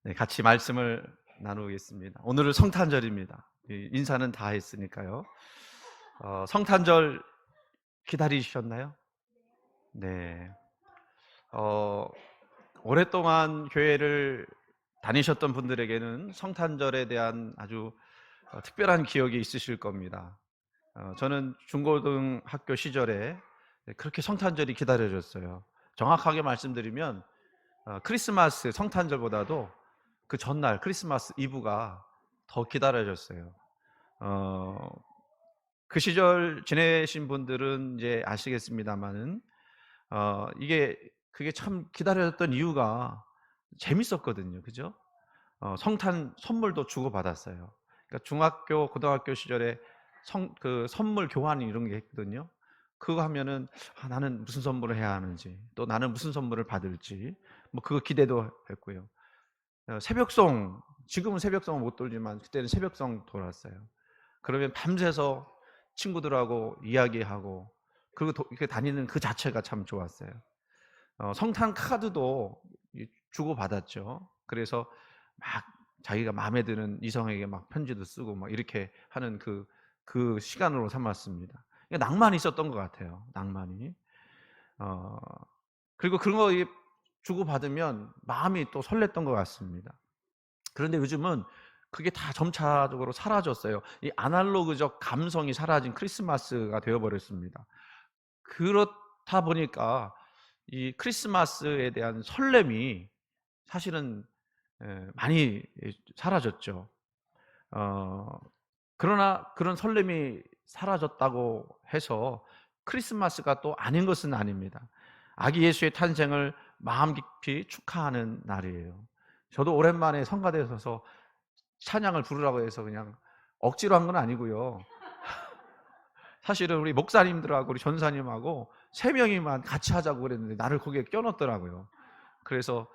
네, 같이 말씀을 나누겠습니다. 오늘은 성탄절입니다. 인사는 다 했으니까요. 성탄절 기다리셨나요? 네. 어, 오랫동안 교회를 다니셨던 분들에게는 성탄절에 대한 아주 특별한 기억이 있으실 겁니다. 저는 중고등학교 시절에 그렇게 성탄절이 기다려졌어요. 정확하게 말씀드리면 크리스마스 성탄절보다도 그 전날 크리스마스 이브가 더 기다려졌어요. 어, 그 시절 지내신 분들은 이제 아시겠습니다만은 이게 그게 참 기다려졌던 이유가 재밌었거든요. 그죠? 성탄 선물도 주고받았어요. 그러니까 중학교, 고등학교 시절에 그 선물 교환 이런 게 있거든요. 그거 하면은 나는 무슨 선물을 해야 하는지, 또 나는 무슨 선물을 받을지, 뭐 그거 기대도 했고요. 새벽송, 지금은 새벽송을 못 돌지만 그때는 새벽송 돌았어요. 그러면 밤새서 친구들하고 이야기하고 그리고 이렇게 다니는 그 자체가 참 좋았어요. 성탄 카드도 주고받았죠. 그래서 막 자기가 마음에 드는 이성에게 막 편지도 쓰고 막 이렇게 하는 그 시간으로 삼았습니다. 낭만이 있었던 것 같아요. 낭만이. 어, 그리고 그런 거 주고받으면 마음이 또 설렜던 것 같습니다. 그런데 요즘은 그게 다 점차적으로 사라졌어요. 이 아날로그적 감성이 사라진 크리스마스가 되어 버렸습니다. 그렇다 보니까 이 크리스마스에 대한 설렘이 사실은 많이 사라졌죠. 어 그러나 그런 설렘이 사라졌다고 해서 크리스마스가 또 아닌 것은 아닙니다. 아기 예수의 탄생을 마음 깊이 축하하는 날이에요. 저도 오랜만에 성가대에 서서 찬양을 부르라고 해서 그냥 억지로 한 건 아니고요. 사실은 우리 목사님들하고 우리 전사님하고 세 명이만 같이 하자고 그랬는데 나를 거기에 껴넣었더라고요. 그래서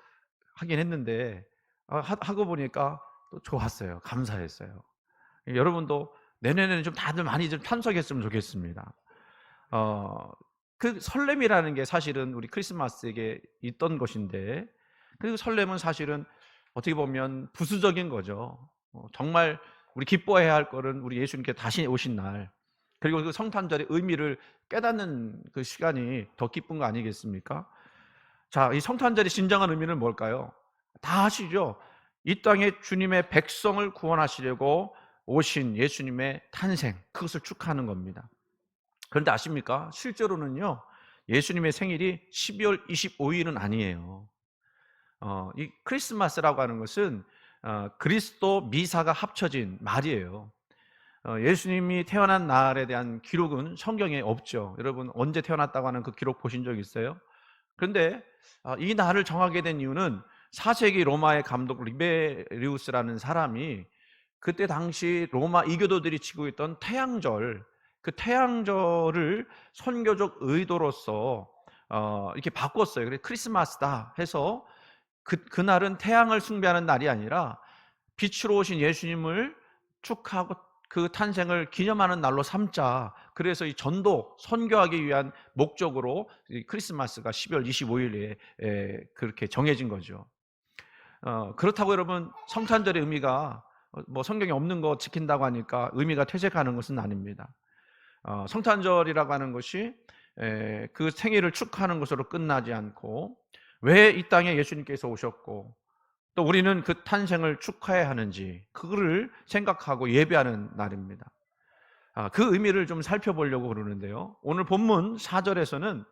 하긴 했는데 하고 보니까 또 좋았어요. 감사했어요. 여러분도 내년에는 좀 다들 많이 좀 참석했으면 좋겠습니다. 어, 그 설렘이라는 게 사실은 우리 크리스마스에게 있던 것인데, 그 설렘은 사실은 어떻게 보면 부수적인 거죠. 정말 우리 기뻐해야 할 거는 우리 예수님께 다시 오신 날, 그리고 그 성탄절의 의미를 깨닫는 그 시간이 더 기쁜 거 아니겠습니까? 자, 이 성탄절의 진정한 의미는 뭘까요? 다 아시죠? 이 땅에 주님의 백성을 구원하시려고 오신 예수님의 탄생, 그것을 축하하는 겁니다. 그런데 아십니까? 실제로는요, 예수님의 생일이 12월 25일은 아니에요. 이 크리스마스라고 하는 것은 그리스도 미사가 합쳐진 말이에요. 예수님이 태어난 날에 대한 기록은 성경에 없죠. 여러분 언제 태어났다고 하는 그 기록 보신 적 있어요? 그런데 이 날을 정하게 된 이유는 4세기 로마의 감독 리베리우스라는 사람이 그때 당시 로마 이교도들이 지고 있던 태양절, 그 태양절을 선교적 의도로서 이렇게 바꿨어요. 그래서 크리스마스다 해서 그날은 태양을 숭배하는 날이 아니라 빛으로 오신 예수님을 축하하고 그 탄생을 기념하는 날로 삼자. 그래서 이 전도, 선교하기 위한 목적으로 이 크리스마스가 12월 25일에 그렇게 정해진 거죠. 그렇다고 여러분 성탄절의 의미가 뭐 성경에 없는 거 지킨다고 하니까 의미가 퇴색하는 것은 아닙니다. 성탄절이라고 하는 것이 그 생일을 축하하는 것으로 끝나지 않고 왜 이 땅에 예수님께서 오셨고 또 우리는 그 탄생을 축하해야 하는지 그거를 생각하고 예배하는 날입니다. 그 의미를 좀 살펴보려고 그러는데요. 오늘 본문 4절에서는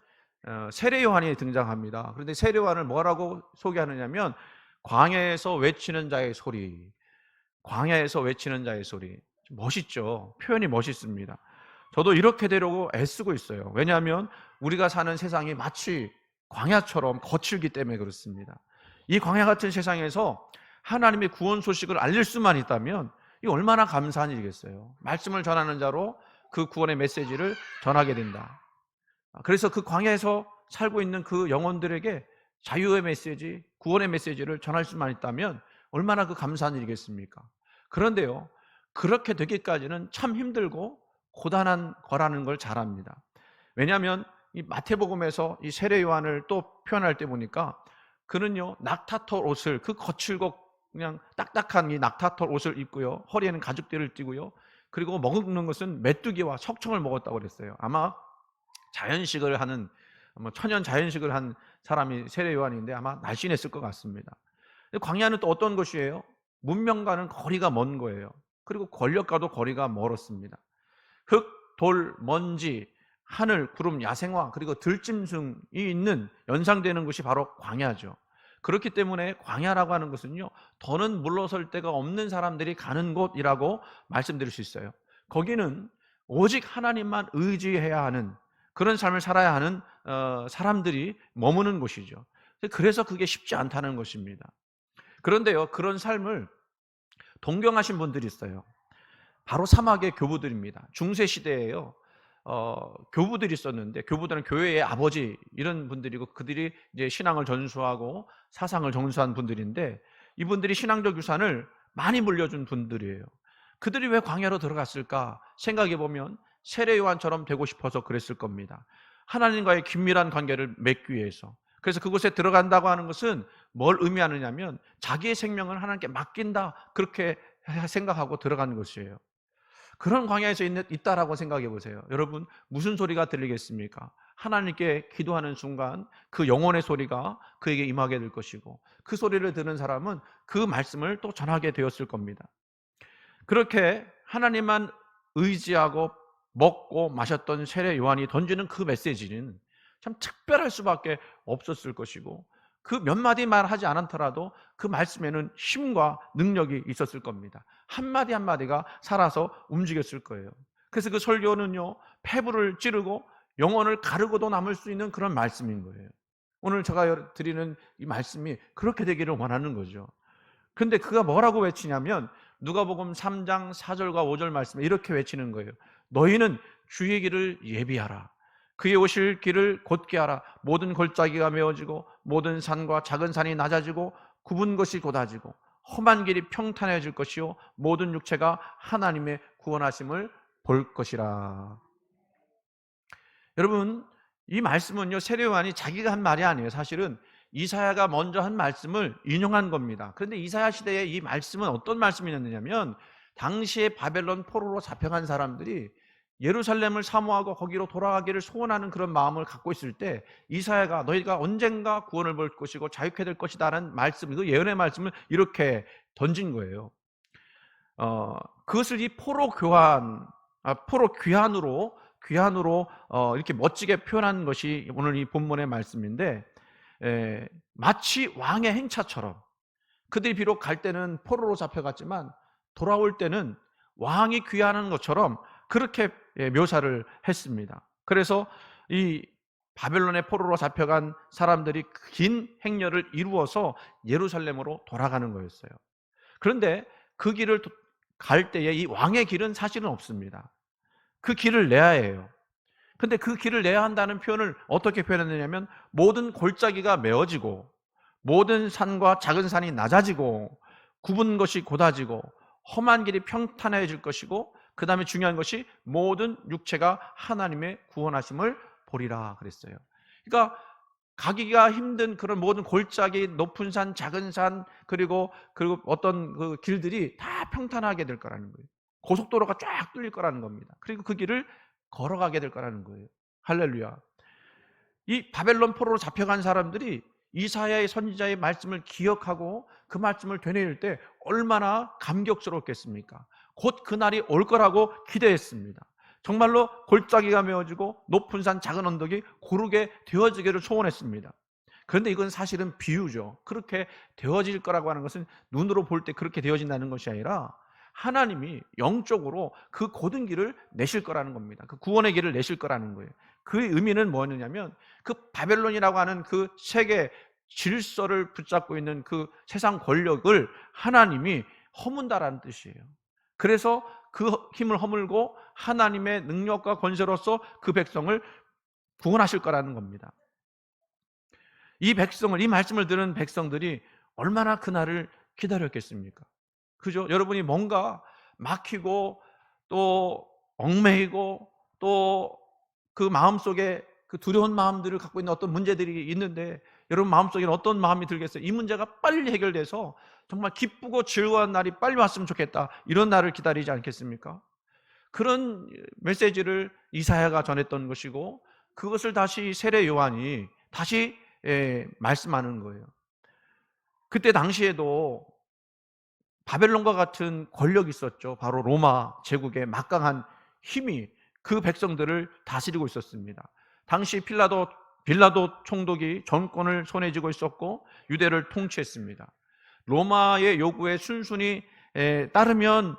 세례 요한이 등장합니다. 그런데 세례 요한을 뭐라고 소개하느냐면 광야에서 외치는 자의 소리, 광야에서 외치는 자의 소리. 멋있죠. 표현이 멋있습니다. 저도 이렇게 되려고 애쓰고 있어요. 왜냐하면 우리가 사는 세상이 마치 광야처럼 거칠기 때문에 그렇습니다. 이 광야 같은 세상에서 하나님의 구원 소식을 알릴 수만 있다면 이 얼마나 감사한 일이겠어요. 말씀을 전하는 자로 그 구원의 메시지를 전하게 된다. 그래서 그 광야에서 살고 있는 그 영혼들에게 자유의 메시지, 구원의 메시지를 전할 수만 있다면 얼마나 그 감사한 일이겠습니까? 그런데요, 그렇게 되기까지는 참 힘들고 고단한 거라는 걸 잘 압니다. 왜냐하면 이 마태복음에서 이 세례 요한을 또 표현할 때 보니까 그는요 낙타털 옷을 그 거칠고 그냥 딱딱한 이 낙타털 옷을 입고요. 허리에는 가죽띠를 띠고요. 그리고 먹는 것은 메뚜기와 석청을 먹었다고 그랬어요. 아마 자연식을 하는, 천연 자연식을 한 사람이 세례 요한인데 아마 날씬했을 것 같습니다. 광야는 또 어떤 곳이에요? 문명과는 거리가 먼 거예요. 그리고 권력과도 거리가 멀었습니다. 흙, 돌, 먼지, 하늘, 구름, 야생화, 그리고 들짐승이 있는 연상되는 곳이 바로 광야죠. 그렇기 때문에 광야라고 하는 것은요, 더는 물러설 데가 없는 사람들이 가는 곳이라고 말씀드릴 수 있어요. 거기는 오직 하나님만 의지해야 하는, 그런 삶을 살아야 하는 사람들이 머무는 곳이죠. 그래서 그게 쉽지 않다는 것입니다. 그런데요, 그런 삶을 동경하신 분들이 있어요. 바로 사막의 교부들입니다. 중세 시대에요. 교부들이 있었는데, 교부들은 교회의 아버지 이런 분들이고, 그들이 이제 신앙을 전수하고 사상을 전수한 분들인데, 이분들이 신앙적 유산을 많이 물려준 분들이에요. 그들이 왜 광야로 들어갔을까 생각해 보면 세례 요한처럼 되고 싶어서 그랬을 겁니다. 하나님과의 긴밀한 관계를 맺기 위해서. 그래서 그곳에 들어간다고 하는 것은 뭘 의미하느냐면 자기의 생명을 하나님께 맡긴다, 그렇게 생각하고 들어가는 것이에요. 그런 광야에서 있다라고 생각해 보세요. 여러분, 무슨 소리가 들리겠습니까? 하나님께 기도하는 순간 그 영혼의 소리가 그에게 임하게 될 것이고, 그 소리를 듣는 사람은 그 말씀을 또 전하게 되었을 겁니다. 그렇게 하나님만 의지하고 먹고 마셨던 세례 요한이 던지는 그 메시지는 참 특별할 수밖에 없었을 것이고, 그 몇 마디 말하지 않더라도 그 말씀에는 힘과 능력이 있었을 겁니다. 한마디 한마디가 살아서 움직였을 거예요. 그래서 그 설교는요, 폐부를 찌르고 영혼을 가르고도 남을 수 있는 그런 말씀인 거예요. 오늘 제가 드리는 이 말씀이 그렇게 되기를 원하는 거죠. 근데 그가 뭐라고 외치냐면 누가복음 3장 4절과 5절 말씀에 이렇게 외치는 거예요. 너희는 주의 길을 예비하라. 그의 오실 길을 곧게 하라. 모든 골짜기가 메어지고 모든 산과 작은 산이 낮아지고 굽은 것이 곧아지고 험한 길이 평탄해질 것이요 모든 육체가 하나님의 구원하심을 볼 것이라. 여러분, 이 말씀은요, 세례 요한이 자기가 한 말이 아니에요. 사실은 이사야가 먼저 한 말씀을 인용한 겁니다. 그런데 이사야 시대에 이 말씀은 어떤 말씀이었느냐면, 당시에 바벨론 포로로 잡혀간 사람들이 예루살렘을 사모하고 거기로 돌아가기를 소원하는 그런 마음을 갖고 있을 때, 이사야가 너희가 언젠가 구원을 볼 것이고 자유케 될 것이다라는 말씀, 그 예언의 말씀을 이렇게 던진 거예요. 그것을 이 포로 귀환으로 이렇게 멋지게 표현한 것이 오늘 이 본문의 말씀인데, 마치 왕의 행차처럼 그들이 비록 갈 때는 포로로 잡혀갔지만 돌아올 때는 왕이 귀환하는 것처럼 그렇게 묘사를 했습니다. 그래서 이 바벨론의 포로로 잡혀간 사람들이 긴 행렬을 이루어서 예루살렘으로 돌아가는 거였어요. 그런데 그 길을 갈 때에 이 왕의 길은 사실은 없습니다. 그 길을 내야 해요. 근데 그 길을 내야 한다는 표현을 어떻게 표현했느냐면, 모든 골짜기가 메어지고 모든 산과 작은 산이 낮아지고 굽은 것이 곧아지고 험한 길이 평탄해질 것이고, 그 다음에 중요한 것이 모든 육체가 하나님의 구원하심을 보리라 그랬어요. 그러니까 가기가 힘든 그런 모든 골짜기, 높은 산, 작은 산, 그리고 어떤 그 길들이 다 평탄하게 될 거라는 거예요. 고속도로가 쫙 뚫릴 거라는 겁니다. 그리고 그 길을 걸어가게 될 거라는 거예요. 할렐루야. 이 바벨론 포로로 잡혀간 사람들이 이사야의 선지자의 말씀을 기억하고 그 말씀을 되뇌일 때 얼마나 감격스럽겠습니까? 곧 그날이 올 거라고 기대했습니다. 정말로 골짜기가 메어지고 높은 산, 작은 언덕이 고르게 되어지기를 소원했습니다. 그런데 이건 사실은 비유죠. 그렇게 되어질 거라고 하는 것은 눈으로 볼 때 그렇게 되어진다는 것이 아니라 하나님이 영적으로 그 고든 길을 내실 거라는 겁니다. 그 구원의 길을 내실 거라는 거예요. 그 의미는 뭐였느냐면, 그 바벨론이라고 하는 그 세계 질서를 붙잡고 있는 그 세상 권력을 하나님이 허문다라는 뜻이에요. 그래서 그 힘을 허물고 하나님의 능력과 권세로서 그 백성을 구원하실 거라는 겁니다. 이 말씀을 들은 백성들이 얼마나 그날을 기다렸겠습니까? 그죠? 여러분이 뭔가 막히고 또 얽매이고 또 그 마음속에 그 두려운 마음들을 갖고 있는 어떤 문제들이 있는데, 여러분 마음속에는 어떤 마음이 들겠어요? 이 문제가 빨리 해결돼서 정말 기쁘고 즐거운 날이 빨리 왔으면 좋겠다, 이런 날을 기다리지 않겠습니까? 그런 메시지를 이사야가 전했던 것이고, 그것을 다시 세례 요한이 다시 말씀하는 거예요. 그때 당시에도 바벨론과 같은 권력이 있었죠. 바로 로마 제국의 막강한 힘이 그 백성들을 다스리고 있었습니다. 당시 빌라도 총독이 정권을 손에 쥐고 있었고 유대를 통치했습니다. 로마의 요구에 순순히 따르면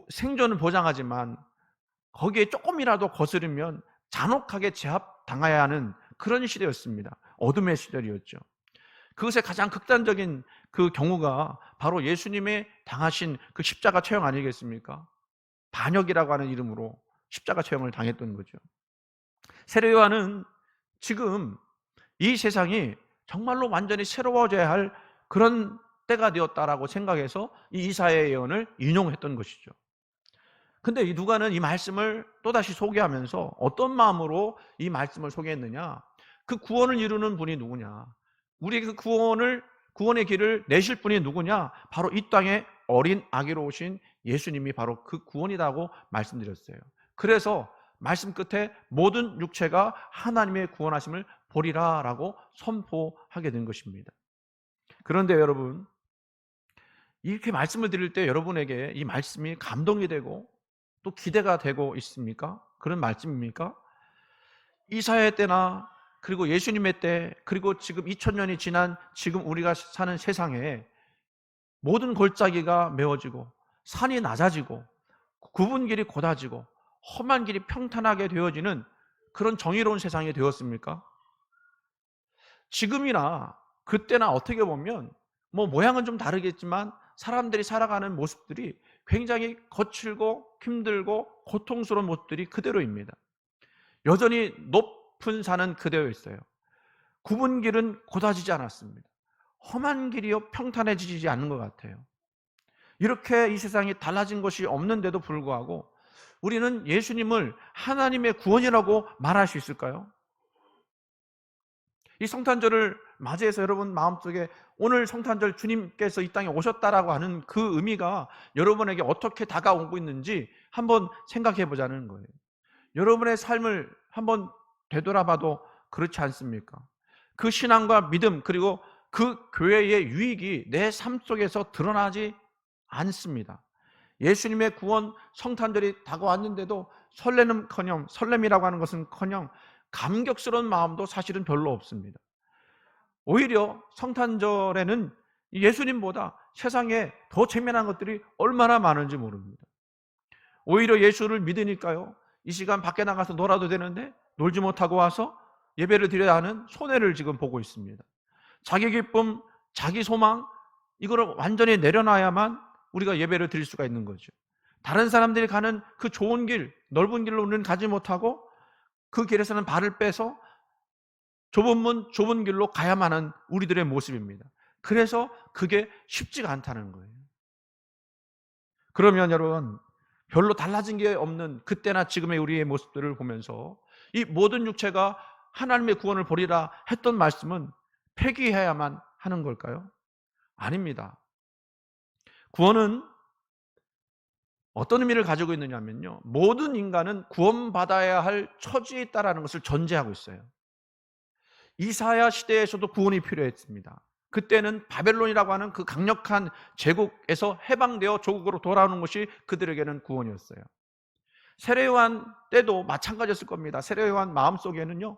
생존을 보장하지만 거기에 조금이라도 거스르면 잔혹하게 제압당해야 하는 그런 시대였습니다. 어둠의 시절이었죠. 그것의 가장 극단적인 그 경우가 바로 예수님의 당하신 그 십자가 처형 아니겠습니까? 반역이라고 하는 이름으로 십자가 처형을 당했던 거죠. 세례 요한은 지금 이 세상이 정말로 완전히 새로워져야 할 그런 때가 되었다라고 생각해서 이 이사야의 예언을 인용했던 것이죠. 근데 이 누가는 이 말씀을 또다시 소개하면서 어떤 마음으로 이 말씀을 소개했느냐? 그 구원을 이루는 분이 누구냐? 우리의 그 구원의 길을 내실 분이 누구냐? 바로 이 땅에 어린 아기로 오신 예수님이 바로 그 구원이라고 말씀드렸어요. 그래서 말씀 끝에 모든 육체가 하나님의 구원하심을 보리라 라고 선포하게 된 것입니다. 그런데 여러분, 이렇게 말씀을 드릴 때 여러분에게 이 말씀이 감동이 되고 또 기대가 되고 있습니까? 그런 말씀입니까? 이사야 때나 그리고 예수님의 때, 그리고 지금 2000년이 지난 지금 우리가 사는 세상에 모든 골짜기가 메워지고 산이 낮아지고 굽은 길이 곧아지고 험한 길이 평탄하게 되어지는 그런 정의로운 세상이 되었습니까? 지금이나 그때나 어떻게 보면 모양은 좀 다르겠지만 사람들이 살아가는 모습들이 굉장히 거칠고 힘들고 고통스러운 모습들이 그대로입니다. 여전히 높은 산은 그대로 있어요. 굽은 길은 곧아지지 않았습니다. 험한 길이요 평탄해지지 않는 것 같아요. 이렇게 이 세상이 달라진 것이 없는데도 불구하고 우리는 예수님을 하나님의 구원이라고 말할 수 있을까요? 이 성탄절을 맞이해서 여러분 마음속에 오늘 성탄절 주님께서 이 땅에 오셨다라고 하는 그 의미가 여러분에게 어떻게 다가오고 있는지 한번 생각해 보자는 거예요. 여러분의 삶을 한번 되돌아봐도 그렇지 않습니까? 그 신앙과 믿음 그리고 그 교회의 유익이 내 삶 속에서 드러나지 않습니다. 예수님의 구원 성탄절이 다가왔는데도 설렘이라고 하는 것은커녕 감격스러운 마음도 사실은 별로 없습니다. 오히려 성탄절에는 예수님보다 세상에 더 재미난 것들이 얼마나 많은지 모릅니다. 오히려 예수를 믿으니까요, 이 시간 밖에 나가서 놀아도 되는데 놀지 못하고 와서 예배를 드려야 하는 손해를 지금 보고 있습니다. 자기 기쁨, 자기 소망, 이거를 완전히 내려놔야만 우리가 예배를 드릴 수가 있는 거죠. 다른 사람들이 가는 그 좋은 길, 넓은 길로 우리는 가지 못하고 그 길에서는 발을 빼서 좁은 문, 좁은 길로 가야만 하는 우리들의 모습입니다. 그래서 그게 쉽지가 않다는 거예요. 그러면 여러분, 별로 달라진 게 없는 그때나 지금의 우리의 모습들을 보면서 이 모든 육체가 하나님의 구원을 보리라 했던 말씀은 폐기해야만 하는 걸까요? 아닙니다. 구원은 어떤 의미를 가지고 있느냐면요, 모든 인간은 구원받아야 할 처지에 있다는 것을 전제하고 있어요. 이사야 시대에서도 구원이 필요했습니다. 그때는 바벨론이라고 하는 그 강력한 제국에서 해방되어 조국으로 돌아오는 것이 그들에게는 구원이었어요. 세례 요한 때도 마찬가지였을 겁니다. 세례 요한 마음속에는요,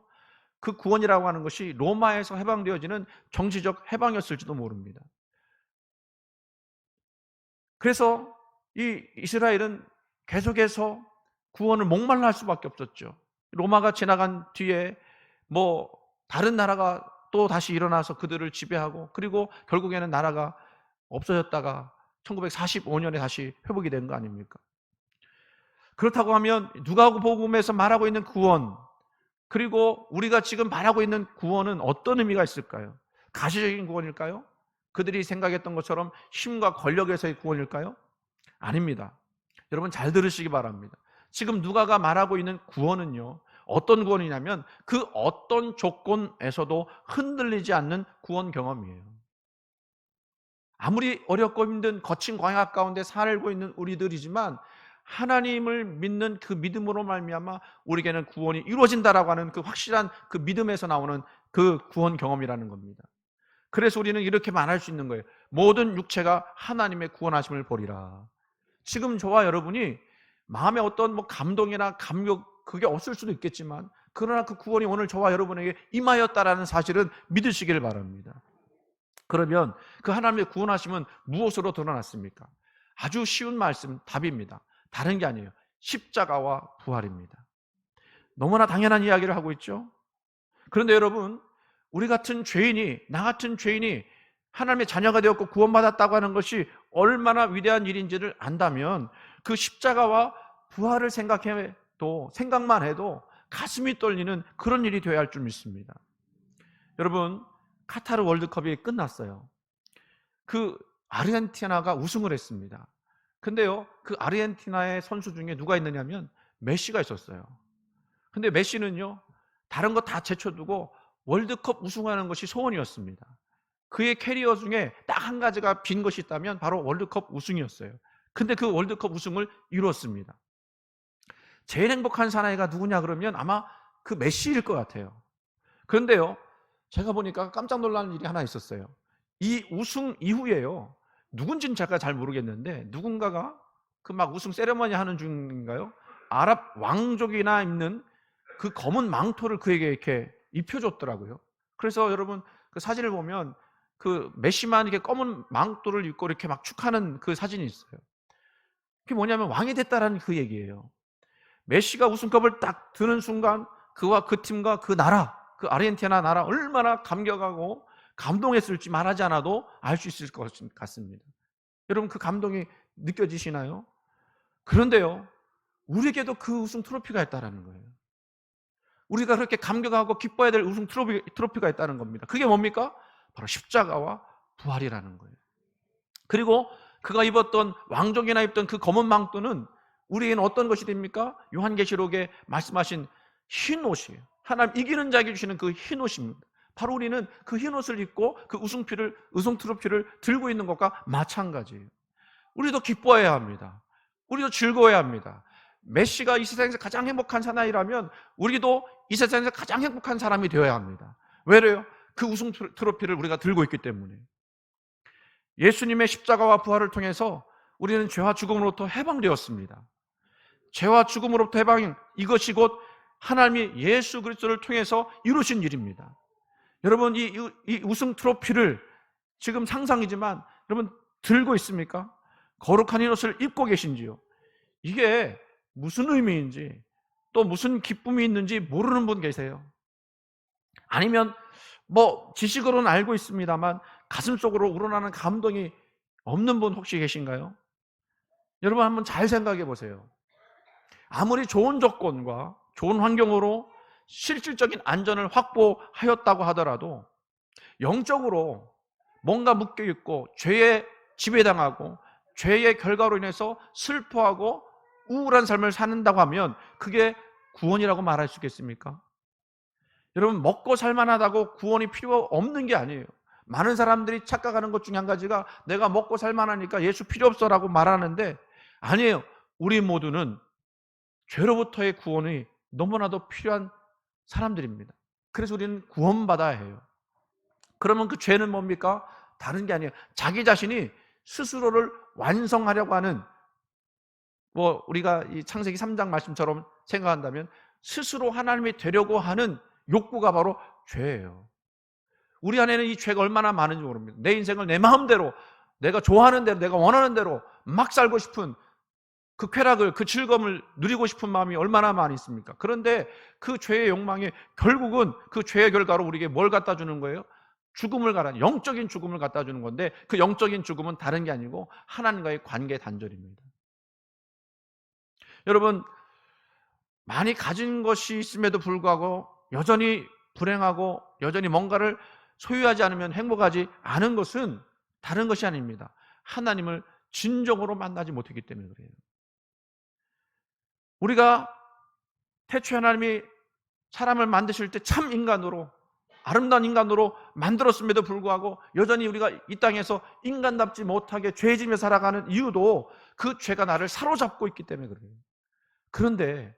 그 구원이라고 하는 것이 로마에서 해방되어지는 정치적 해방이었을지도 모릅니다. 그래서 이 이스라엘은 계속해서 구원을 목말라 할 수밖에 없었죠. 로마가 지나간 뒤에 다른 나라가 또 다시 일어나서 그들을 지배하고, 그리고 결국에는 나라가 없어졌다가 1945년에 다시 회복이 된 거 아닙니까? 그렇다고 하면 누가복음에서 말하고 있는 구원, 그리고 우리가 지금 말하고 있는 구원은 어떤 의미가 있을까요? 가시적인 구원일까요? 그들이 생각했던 것처럼 힘과 권력에서의 구원일까요? 아닙니다. 여러분 잘 들으시기 바랍니다. 지금 누가가 말하고 있는 구원은요, 어떤 구원이냐면 그 어떤 조건에서도 흔들리지 않는 구원 경험이에요. 아무리 어렵고 힘든 거친 광야 가운데 살고 있는 우리들이지만 하나님을 믿는 그 믿음으로 말미암아 우리에게는 구원이 이루어진다라고 하는 그 확실한 그 믿음에서 나오는 그 구원 경험이라는 겁니다. 그래서 우리는 이렇게 말할 수 있는 거예요. 모든 육체가 하나님의 구원하심을 보리라. 지금 저와 여러분이 마음에 어떤 감동이나 감격 그게 없을 수도 있겠지만 그러나 그 구원이 오늘 저와 여러분에게 임하였다라는 사실은 믿으시기를 바랍니다. 그러면 그 하나님의 구원하심은 무엇으로 드러났습니까? 아주 쉬운 말씀, 답입니다. 다른 게 아니에요. 십자가와 부활입니다. 너무나 당연한 이야기를 하고 있죠. 그런데 여러분, 우리 같은 죄인이, 나 같은 죄인이 하나님의 자녀가 되었고 구원받았다고 하는 것이 얼마나 위대한 일인지를 안다면 그 십자가와 부활을 생각만 해도 가슴이 떨리는 그런 일이 되어야 할 줄 믿습니다. 여러분, 카타르 월드컵이 끝났어요. 그 아르헨티나가 우승을 했습니다. 근데요, 그 아르헨티나의 선수 중에 누가 있느냐면 메시가 있었어요. 근데 메시는요, 다른 거 다 제쳐두고 월드컵 우승하는 것이 소원이었습니다. 그의 캐리어 중에 딱 한 가지가 빈 것이 있다면 바로 월드컵 우승이었어요. 근데 그 월드컵 우승을 이뤘습니다. 제일 행복한 사나이가 누구냐 그러면 아마 그 메시일 것 같아요. 그런데요, 제가 보니까 깜짝 놀라는 일이 하나 있었어요. 이 우승 이후에요, 누군지는 제가 잘 모르겠는데 누군가가 그 막 우승 세레머니 하는 중인가요? 아랍 왕족이나 입는 그 검은 망토를 그에게 이렇게 입혀줬더라고요. 그래서 여러분 그 사진을 보면 그 메시만 이렇게 검은 망토를 입고 이렇게 막 축하는 그 사진이 있어요. 그게 뭐냐면 왕이 됐다라는 그 얘기예요. 메시가 우승컵을 딱 드는 순간 그와 그 팀과 그 나라, 그 아르헨티나 나라 얼마나 감격하고 감동했을지 말하지 않아도 알 수 있을 것 같습니다. 여러분 그 감동이 느껴지시나요? 그런데요, 우리에게도 그 우승 트로피가 있다는 거예요. 우리가 그렇게 감격하고 기뻐해야 될 우승 트로피가 있다는 겁니다. 그게 뭡니까? 바로 십자가와 부활이라는 거예요. 그리고 그가 입었던, 왕족이나 입던 그 검은 망토는 우리에게는 어떤 것이 됩니까? 요한계시록에 말씀하신 흰 옷이에요. 하나님 이기는 자에게 주시는 그 흰 옷입니다. 바로 우리는 그 흰 옷을 입고 그 우승 트로피를 들고 있는 것과 마찬가지예요. 우리도 기뻐해야 합니다. 우리도 즐거워해야 합니다. 메시가 이 세상에서 가장 행복한 사나이라면 우리도 이 세상에서 가장 행복한 사람이 되어야 합니다. 왜래요? 그 우승 트로피를 우리가 들고 있기 때문에. 예수님의 십자가와 부활을 통해서 우리는 죄와 죽음으로부터 해방되었습니다. 죄와 죽음으로부터 해방, 이것이 곧 하나님이 예수 그리스도를 통해서 이루신 일입니다. 여러분 이 우승 트로피를 지금 상상이지만 여러분 들고 있습니까? 거룩한 이 옷을 입고 계신지요? 이게 무슨 의미인지 또 무슨 기쁨이 있는지 모르는 분 계세요? 아니면 지식으로는 알고 있습니다만 가슴속으로 우러나는 감동이 없는 분 혹시 계신가요? 여러분 한번 잘 생각해 보세요. 아무리 좋은 조건과 좋은 환경으로 실질적인 안전을 확보하였다고 하더라도 영적으로 뭔가 묶여있고 죄에 지배당하고 죄의 결과로 인해서 슬퍼하고 우울한 삶을 사는다고 하면 그게 구원이라고 말할 수 있겠습니까? 여러분 먹고 살만하다고 구원이 필요 없는 게 아니에요. 많은 사람들이 착각하는 것 중에 한 가지가 내가 먹고 살만하니까 예수 필요 없어라고 말하는데 아니에요. 우리 모두는 죄로부터의 구원이 너무나도 필요한 사람들입니다. 그래서 우리는 구원받아야 해요. 그러면 그 죄는 뭡니까? 다른 게 아니에요. 자기 자신이 스스로를 완성하려고 하는, 우리가 이 창세기 3장 말씀처럼 생각한다면 스스로 하나님이 되려고 하는 욕구가 바로 죄예요. 우리 안에는 이 죄가 얼마나 많은지 모릅니다. 내 인생을 내 마음대로, 내가 좋아하는 대로, 내가 원하는 대로 막 살고 싶은 그 쾌락을, 그 즐거움을 누리고 싶은 마음이 얼마나 많이 있습니까? 그런데 그 죄의 욕망이 결국은 그 죄의 결과로 우리에게 뭘 갖다 주는 거예요? 영적인 죽음을 갖다 주는 건데 그 영적인 죽음은 다른 게 아니고 하나님과의 관계 단절입니다. 여러분, 많이 가진 것이 있음에도 불구하고 여전히 불행하고 여전히 뭔가를 소유하지 않으면 행복하지 않은 것은 다른 것이 아닙니다. 하나님을 진정으로 만나지 못했기 때문에 그래요. 우리가 태초에 하나님이 사람을 만드실 때 참 인간으로, 아름다운 인간으로 만들었음에도 불구하고 여전히 우리가 이 땅에서 인간답지 못하게 죄지며 살아가는 이유도 그 죄가 나를 사로잡고 있기 때문에 그래요. 그런데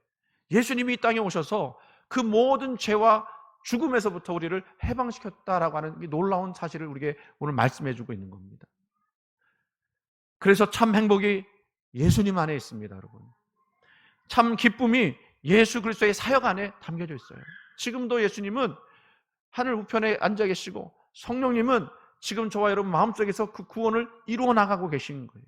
예수님이 이 땅에 오셔서 그 모든 죄와 죽음에서부터 우리를 해방시켰다라고 하는 이 놀라운 사실을 우리에게 오늘 말씀해 주고 있는 겁니다. 그래서 참 행복이 예수님 안에 있습니다, 여러분. 참 기쁨이 예수 그리스도의 사역 안에 담겨져 있어요. 지금도 예수님은 하늘 우편에 앉아 계시고 성령님은 지금 저와 여러분 마음속에서 그 구원을 이루어 나가고 계신 거예요.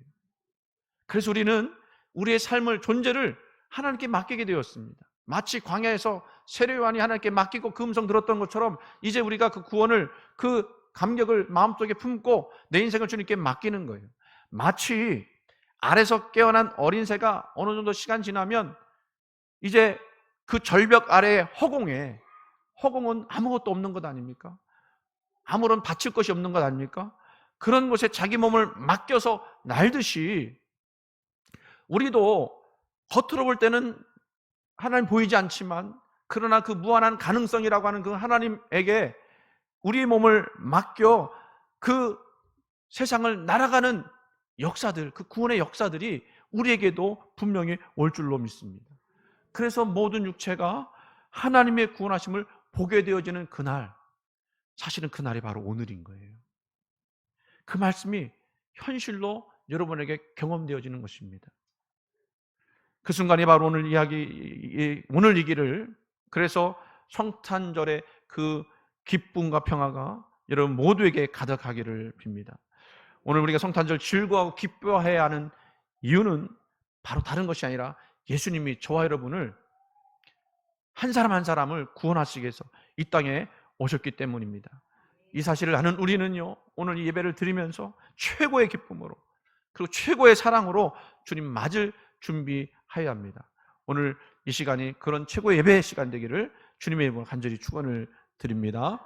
그래서 우리는 우리의 삶을, 존재를 하나님께 맡기게 되었습니다. 마치 광야에서 세례요한이 하나님께 맡기고 그 음성 들었던 것처럼 이제 우리가 그 구원을, 그 감격을 마음속에 품고 내 인생을 주님께 맡기는 거예요. 마치 알에서 깨어난 어린 새가 어느 정도 시간 지나면 이제 그 절벽 아래의 허공에, 허공은 아무것도 없는 것 아닙니까? 아무런 바칠 것이 없는 것 아닙니까? 그런 곳에 자기 몸을 맡겨서 날듯이 우리도 겉으로 볼 때는 하나님 보이지 않지만, 그러나 그 무한한 가능성이라고 하는 그 하나님에게 우리의 몸을 맡겨 그 세상을 날아가는 역사들, 그 구원의 역사들이 우리에게도 분명히 올 줄로 믿습니다. 그래서 모든 육체가 하나님의 구원하심을 보게 되어지는 그날, 사실은 그날이 바로 오늘인 거예요. 그 말씀이 현실로 여러분에게 경험되어지는 것입니다. 그 순간이 바로 오늘 오늘 이 길을, 그래서 성탄절의 그 기쁨과 평화가 여러분 모두에게 가득하기를 빕니다. 오늘 우리가 성탄절 즐거워하고 기뻐해야 하는 이유는 바로 다른 것이 아니라 예수님이 저와 여러분을, 한 사람 한 사람을 구원하시기 위해서 이 땅에 오셨기 때문입니다. 이 사실을 아는 우리는요, 오늘 이 예배를 드리면서 최고의 기쁨으로, 그리고 최고의 사랑으로 주님 맞을 준비해야 합니다. 오늘 이 시간이 그런 최고의 예배의 시간 되기를 주님의 이름으로 간절히 축원을 드립니다.